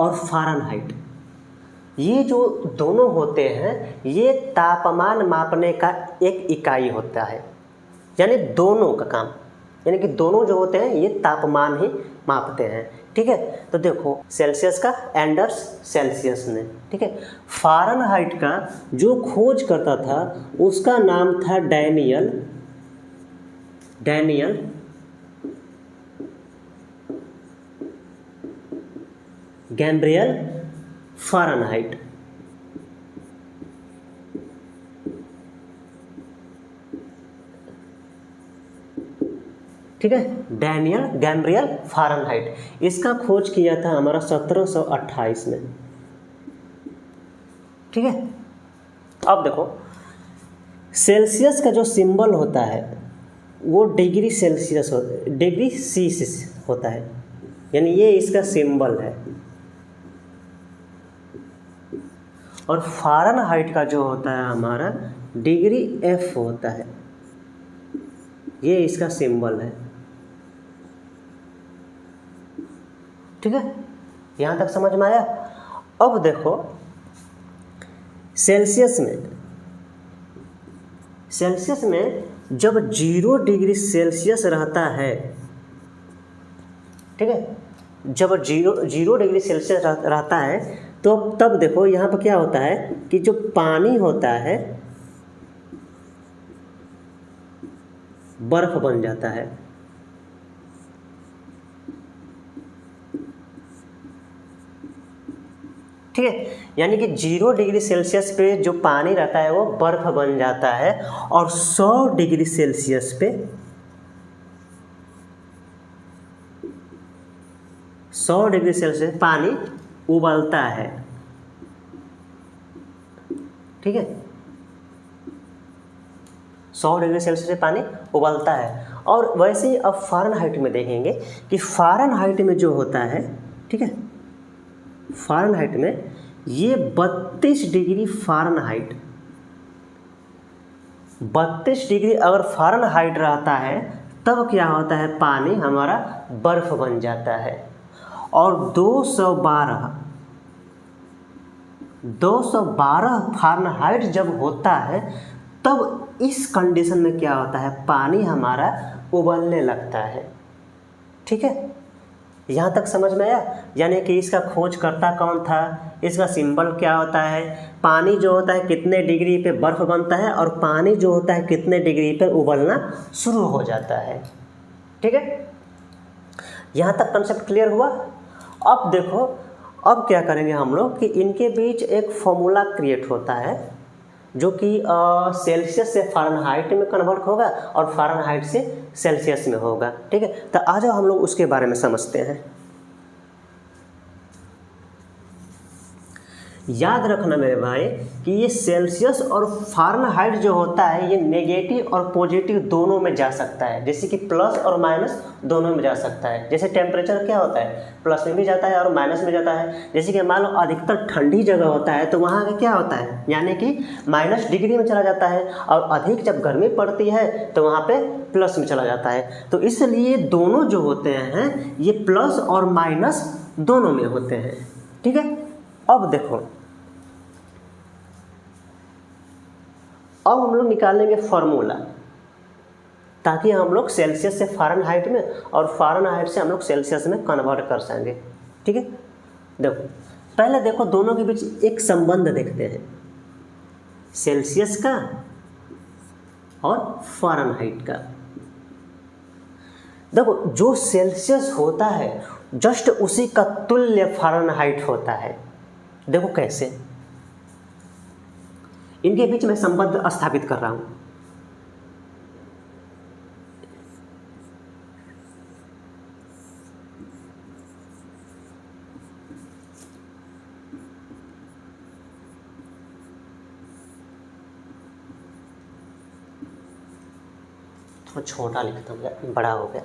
और फ़ारेनहाइट, ये जो दोनों होते हैं ये तापमान मापने का एक इकाई होता है, यानी दोनों का काम, यानी कि दोनों जो होते हैं ये तापमान ही मापते हैं। ठीक है, तो देखो सेल्सियस का एंडर्स सेल्सियस ने, ठीक है। फ़ारेनहाइट का जो खोज करता था उसका नाम था डैनियल गैब्रियल फ़ारेनहाइट। ठीक है, डैनियल गैब्रियल फ़ारेनहाइट, इसका खोज किया था हमारा 1728 में। ठीक है, अब देखो सेल्सियस का जो सिंबल होता है वो डिग्री सेल्सियस डिग्री सी होता है, यानी ये इसका सिंबल है। और फ़ारेनहाइट का जो होता है हमारा डिग्री एफ होता है, ये इसका सिंबल है। ठीक है, यहाँ तक समझ में आया। अब देखो सेल्सियस में जब 0 डिग्री सेल्सियस रहता है, ठीक है, जब 0 डिग्री सेल्सियस रहता है तो तब देखो यहाँ पर क्या होता है कि जो पानी होता है बर्फ बन जाता है। ठीक है, यानी कि 0 डिग्री सेल्सियस पे जो पानी रहता है वो बर्फ बन जाता है, और 100 डिग्री सेल्सियस पे 100 डिग्री सेल्सियस पानी उबलता है। ठीक है, 100 डिग्री सेल्सियस पे पानी उबलता है। और वैसे ही अब फ़ारेनहाइट में देखेंगे कि फ़ारेनहाइट में जो होता है, ठीक है, फ़ारेनहाइट में ये 32 डिग्री फ़ारेनहाइट, 32 डिग्री अगर फ़ारेनहाइट रहता है तब क्या होता है, पानी हमारा बर्फ़ बन जाता है। और 212 फ़ारेनहाइट जब होता है तब इस कंडीशन में क्या होता है, पानी हमारा उबलने लगता है। ठीक है, यहाँ तक समझ में आया। यानी कि इसका खोजकर्ता कौन था, इसका सिंबल क्या होता है, पानी जो होता है कितने डिग्री पे बर्फ़ बनता है, और पानी जो होता है कितने डिग्री पे उबलना शुरू हो जाता है। ठीक है, यहाँ तक कंसेप्ट क्लियर हुआ। अब देखो अब क्या करेंगे हम लोग कि इनके बीच एक फॉर्मूला क्रिएट होता है जो कि सेल्सियस से फ़ारेनहाइट में कन्वर्ट होगा और फ़ारेनहाइट से सेल्सियस में होगा। ठीक है, तो आ जाओ हम लोग उसके बारे में समझते हैं। याद रखना मेरे भाई कि ये सेल्सियस और फ़ारेनहाइट जो होता है ये नेगेटिव और पॉजिटिव दोनों में जा सकता है, जैसे कि प्लस और माइनस दोनों में जा सकता है। जैसे टेम्परेचर क्या होता है, प्लस में भी जाता है और माइनस में जाता है। जैसे कि मान लो अधिकतर ठंडी जगह होता है तो वहाँ का क्या होता है, यानी कि माइनस डिग्री में चला जाता है, और अधिक जब गर्मी पड़ती है तो वहाँ पे प्लस में चला जाता है। तो इसलिए दोनों जो होते हैं ये प्लस और माइनस दोनों में होते हैं। ठीक है, अब देखो अब हम लोग निकालेंगे फॉर्मूला, ताकि हम लोग सेल्सियस से फ़ारेनहाइट में और फ़ारेनहाइट से हम लोग सेल्सियस में कन्वर्ट कर सकेंगे। ठीक है, देखो पहले देखो दोनों के बीच एक संबंध देखते हैं, सेल्सियस का और फ़ारेनहाइट का। देखो जो सेल्सियस होता है जस्ट उसी का तुल्य फ़ारेनहाइट होता है। देखो कैसे, इनके बीच में संबंध स्थापित कर रहा हूं। थोड़ा छोटा लिखता हूँ, बड़ा हो गया।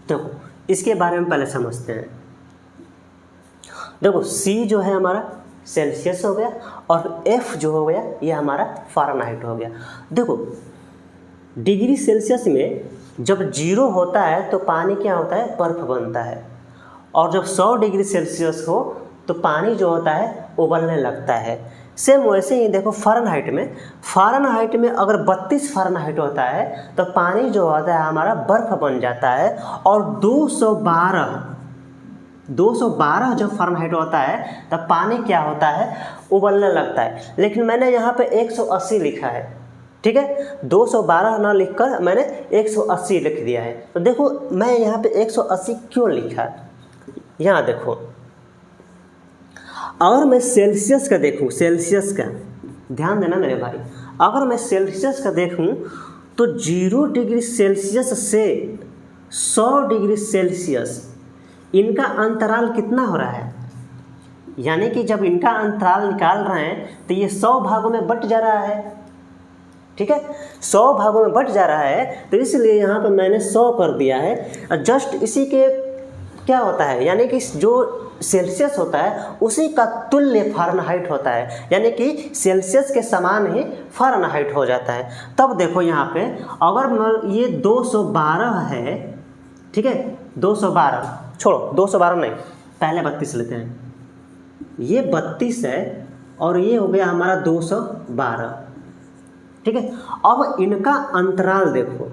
देखो इसके बारे में पहले समझते हैं। देखो C जो है हमारा सेल्सियस हो गया और F जो हो गया ये हमारा फ़ारेनहाइट हो गया। देखो डिग्री सेल्सियस में जब 0 होता है तो पानी क्या होता है, बर्फ़ बनता है, और जब 100 डिग्री सेल्सियस हो तो पानी जो होता है उबलने लगता है। सेम वैसे ही देखो फ़ारेनहाइट में अगर 32 फ़ारेनहाइट होता है तो पानी जो होता है हमारा बर्फ़ बन जाता है, और 212 जब फ़ारेनहाइट होता है तब पानी क्या होता है, उबलने लगता है। लेकिन मैंने यहाँ पे 180 लिखा है, ठीक है, 212 ना लिखकर मैंने 180 लिख दिया है। तो देखो मैं यहाँ पे 180 क्यों लिखा है, यहाँ देखो अगर मैं सेल्सियस का देखूँ, सेल्सियस का ध्यान देना मेरे भाई, अगर मैं सेल्सियस का देखूँ तो 0 डिग्री सेल्सियस से 100 डिग्री सेल्सियस इनका अंतराल कितना हो रहा है, यानी कि जब इनका अंतराल निकाल रहे हैं तो ये 100 भागों में बट जा रहा है, ठीक है, 100 भागों में बट जा रहा है, तो इसलिए यहाँ पे मैंने 100 कर दिया है। जस्ट इसी के क्या होता है, यानी कि जो सेल्सियस होता है उसी का तुल्य फ़ारेनहाइट होता है, यानी कि सेल्सियस के समान ही फ़ारेनहाइट हो जाता है। तब देखो यहाँ पे अगर ये 212 है, ठीक है, 212 छोड़ो, 212 नहीं, पहले 32 लेते हैं, ये 32 है और ये हो गया हमारा 212, ठीक है। अब इनका अंतराल देखो,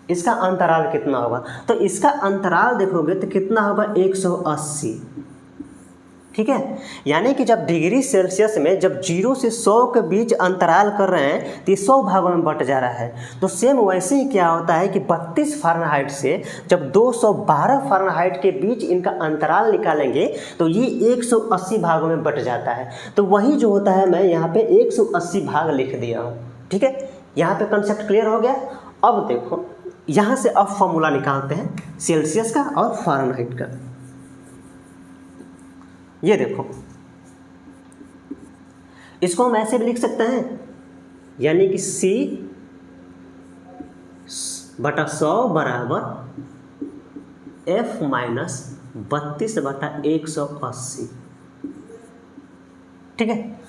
इसका अंतराल कितना होगा, तो इसका अंतराल देखोगे तो कितना होगा, 180, ठीक है। यानी कि जब डिग्री सेल्सियस में जब 0 से 100 के बीच अंतराल कर रहे हैं तो ये 100 भागों में बट जा रहा है। तो सेम वैसे ही क्या होता है कि 32 फ़ारेनहाइट से जब 212 फ़ारेनहाइट के बीच इनका अंतराल निकालेंगे तो ये 180 भागों में बट जाता है। तो वही जो होता है मैं यहाँ पे 180 भाग लिख दिया हूँ, ठीक है। यहाँ पे कंसेप्ट क्लियर हो गया। अब देखो यहाँ से अब फॉर्मूला निकालते हैं सेल्सियस का और फ़ारेनहाइट का। ये देखो इसको हम ऐसे भी लिख सकते हैं, यानी कि C/100 बराबर F माइनस 32/180, ठीक है।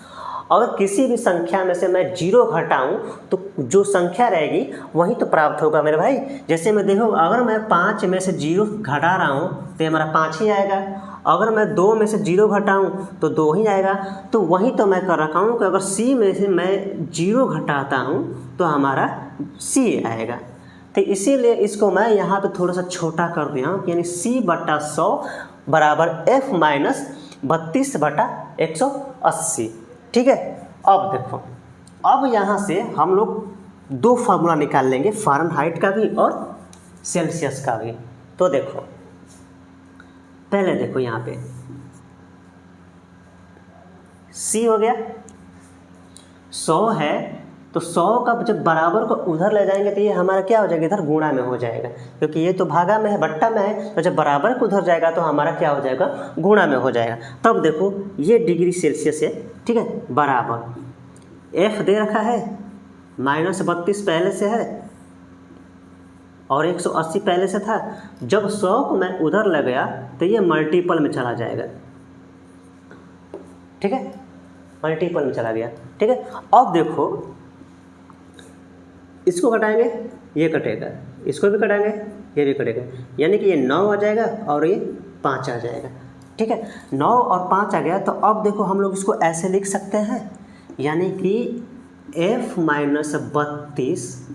अगर किसी भी संख्या में से मैं 0 घटाऊं तो जो संख्या रहेगी वही तो प्राप्त होगा मेरे भाई। जैसे मैं देखो अगर मैं 5 में से 0 घटा रहा हूं तो हमारा 5 ही आएगा, अगर मैं 2 में से 0 घटाऊं तो 2 ही आएगा। तो वही तो मैं कर रखा हूं कि अगर C में से मैं 0 घटाता हूं तो हमारा C आएगा। तो इसीलिए इसको मैं यहाँ पे थोड़ा सा छोटा कर दिया हूँ, यानी C/100 बराबर F माइनस 32/180, ठीक है। अब देखो अब यहाँ से हम लोग 2 फार्मूला निकाल लेंगे, फ़ारेनहाइट का भी और सेल्सियस का भी। तो देखो पहले देखो यहाँ पे C हो गया 100 है, तो 100 का जब बराबर को उधर ले जाएंगे तो ये हमारा क्या हो जाएगा, इधर गुणा में हो जाएगा, क्योंकि ये तो भागा में है, बट्टा में है, तो जब बराबर को उधर जाएगा तो हमारा क्या हो जाएगा, गुणा में हो जाएगा। तब देखो ये डिग्री सेल्सियस है, ठीक है, बराबर F दे रखा है -32 पहले से है और 180 पहले से था। जब 100 को मैं उधर ले गया तो ये मल्टीपल में चला जाएगा, ठीक है, मल्टीपल में चला गया, ठीक है। अब देखो इसको घटाएंगे, ये कटेगा, इसको भी घटाएंगे, ये भी कटेगा, यानी कि ये 9 आ जाएगा और ये 5 आ जाएगा, ठीक है। 9 और 5 आ गया। तो अब देखो हम लोग इसको ऐसे लिख सकते हैं, यानी कि F माइनस 32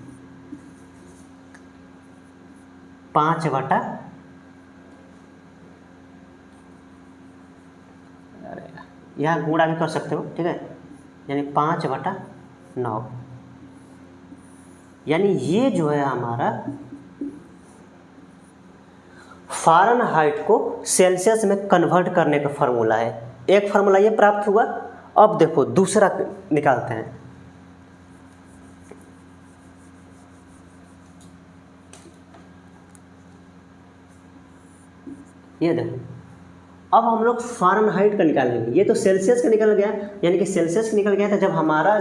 5/, यहाँ गुणा भी कर सकते हो, ठीक है, यानी 5/9, यानी ये जो है हमारा फ़ारेनहाइट को सेल्सियस में कन्वर्ट करने का फार्मूला है। एक फार्मूला ये प्राप्त हुआ। अब देखो दूसरा निकालते हैं। ये देखो अब हम लोग फ़ारेनहाइट का निकालेंगे। ये तो सेल्सियस का निकल गया, यानी कि सेल्सियस निकल गया था।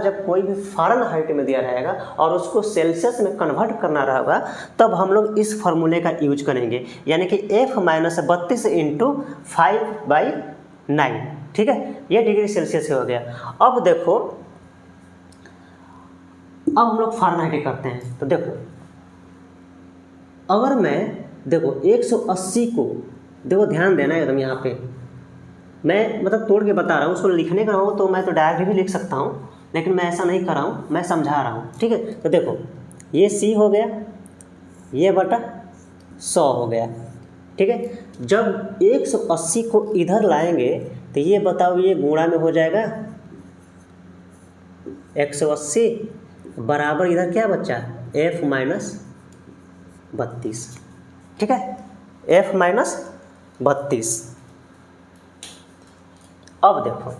जब कोई भी फ़ारेनहाइट में दिया रहेगा और उसको सेल्सियस में कन्वर्ट करना रहेगा, तब हम लोग इस फार्मूले का यूज करेंगे, यानी कि F-32 × 5/9। ठीक है, ये डिग्री सेल्सियस हो गया। अब देखो, अब हम लोग फ़ारेनहाइट करते हैं। तो देखो, अगर मैं 180 को, देखो ध्यान देना है एकदम, यहाँ पे मैं मतलब तोड़ के बता रहा हूँ। उसको लिखने का हो तो मैं तो डायरेक्ट भी लिख सकता हूँ, लेकिन मैं ऐसा नहीं कर रहा हूँ, मैं समझा रहा हूँ। ठीक है, तो देखो ये C हो गया, ये बटा 100 हो गया। ठीक है, जब 180 को इधर लाएंगे तो ये बताओ, ये गुणा में हो जाएगा 180 बराबर इधर क्या बचा, F-32। ठीक है, F-32। अब देखो,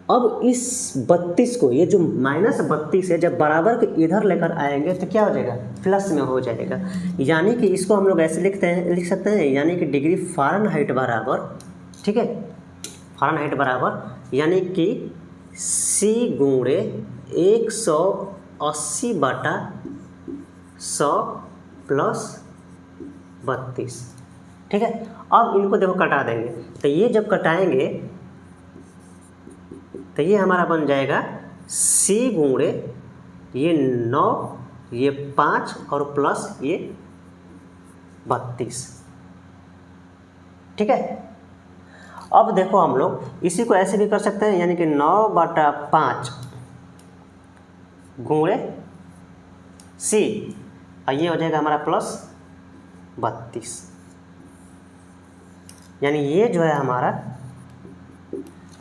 अब इस 32 को, ये जो -32 है, जब बराबर के इधर लेकर आएंगे तो क्या हो जाएगा, प्लस में हो जाएगा। यानी कि इसको हम लोग ऐसे लिख सकते हैं, यानी कि डिग्री फ़ारेनहाइट बराबर, ठीक है, फ़ारेनहाइट बराबर यानी कि C गुणे 180/100 + 32। ठीक है, अब इनको देखो कटा देंगे, तो ये जब कटाएंगे तो ये हमारा बन जाएगा C गुणे ये 9, ये 5 और प्लस ये 32। ठीक है, अब देखो हम लोग इसी को ऐसे भी कर सकते हैं, यानी कि 9/5 गुणे C, और ये हो जाएगा हमारा प्लस 32। यानी ये जो है हमारा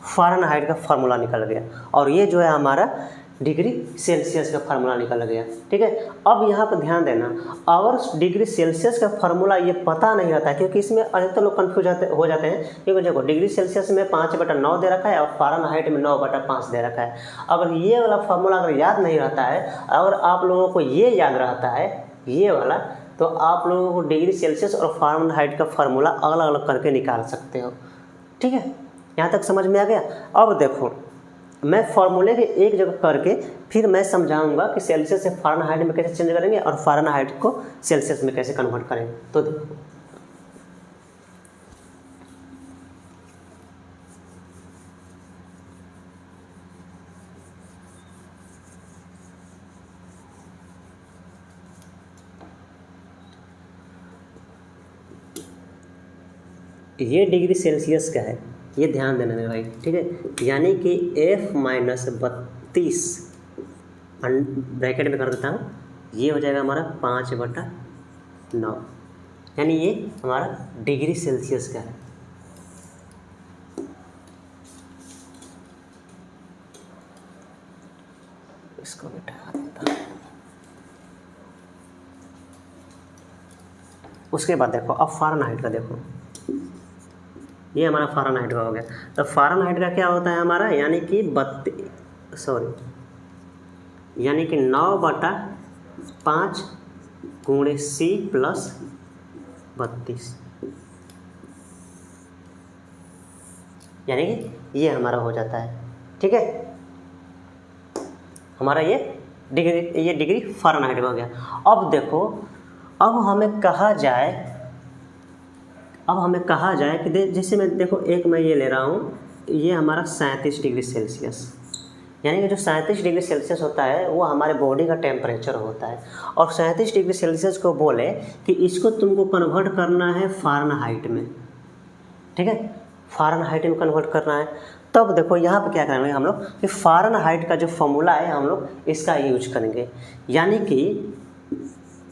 फ़ारेनहाइट का फार्मूला निकल गया, और ये जो है हमारा डिग्री सेल्सियस का फार्मूला निकल गया। ठीक है, अब यहाँ पर ध्यान देना, अगर डिग्री सेल्सियस का फार्मूला ये पता नहीं रहता है, क्योंकि इसमें अधिकतर लोग कन्फ्यूज हो जाते हैं, क्योंकि देखो डिग्री सेल्सियस में 5/9 दे रखा है और फ़ारेनहाइट में 9/5 दे रखा है। अगर ये वाला फार्मूला अगर याद नहीं रहता है, अगर आप लोगों को ये याद रहता है ये वाला, तो आप लोगों को डिग्री सेल्सियस और फ़ारेनहाइट का फार्मूला अलग अलग करके निकाल सकते हो। ठीक है, यहाँ तक समझ में आ गया। अब देखो, मैं फार्मूले के एक जगह करके फिर मैं समझाऊंगा कि सेल्सियस से फ़ारेनहाइट में कैसे चेंज करेंगे और फ़ारेनहाइट को सेल्सियस में कैसे कन्वर्ट करेंगे। तो देखो, ये डिग्री सेल्सियस का है, ये ध्यान देना मेरे भाई। ठीक है, यानी कि F-32 ब्रैकेट में कर देता हूँ, ये हो जाएगा हमारा 5/9, यानी ये हमारा डिग्री सेल्सियस का है। इसको बैठा देता हूँ। उसके बाद देखो, अब फ़ारेनहाइट का देखो, ये हमारा फ़ारेनहाइट का हो गया। तो फ़ारेनहाइट का क्या होता है हमारा, यानी कि 9/5 गुणे C + 32, यानी कि ये हमारा हो जाता है। ठीक है, हमारा ये डिग्री फ़ारेनहाइट का हो गया। अब देखो, अब हमें कहा जाए कि जैसे मैं देखो, एक मैं ये ले रहा हूँ, ये हमारा 37 डिग्री सेल्सियस, यानी कि जो 37 डिग्री सेल्सियस होता है वो हमारे बॉडी का टेम्परेचर होता है। और 37 डिग्री सेल्सियस को बोले कि इसको तुमको कन्वर्ट करना है फ़ारेनहाइट में। ठीक है, फ़ारेनहाइट में कन्वर्ट करना है। तब देखो यहाँ पर क्या करेंगे हम लोग कि फ़ारेनहाइट का जो फॉर्मूला है हम लोग इसका यूज करेंगे, यानी कि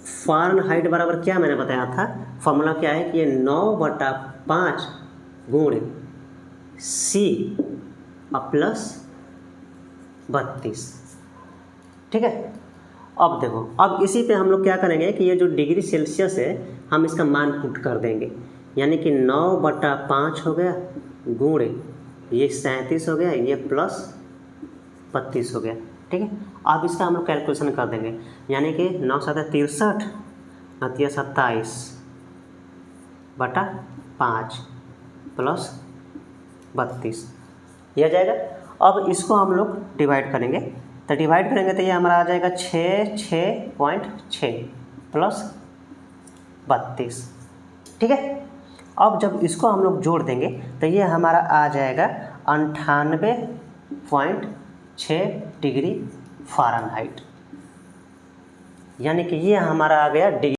फ़ारेनहाइट बराबर क्या मैंने बताया था, फॉर्मूला क्या है कि ये 9/5 गुणे C + 32। ठीक है, अब देखो, अब इसी पे हम लोग क्या करेंगे कि ये जो डिग्री सेल्सियस है हम इसका मान पुट कर देंगे, यानी कि 9/5 हो गया गुणे ये 37 हो गया, ये + 32 हो गया। ठीक है, अब इसका हम लोग कैलकुलेशन कर देंगे, यानी कि 9 × 7 = 63, 27/5 प्लस 32 ये आ जाएगा। अब इसको हम लोग डिवाइड करेंगे, तो डिवाइड करेंगे तो ये हमारा आ जाएगा 6.6 प्लस 32, ठीक है। अब जब इसको हम लोग जोड़ देंगे तो ये हमारा आ जाएगा 98.6 डिग्री फ़ारेनहाइट, यानी कि ये हमारा आ गया डिग्री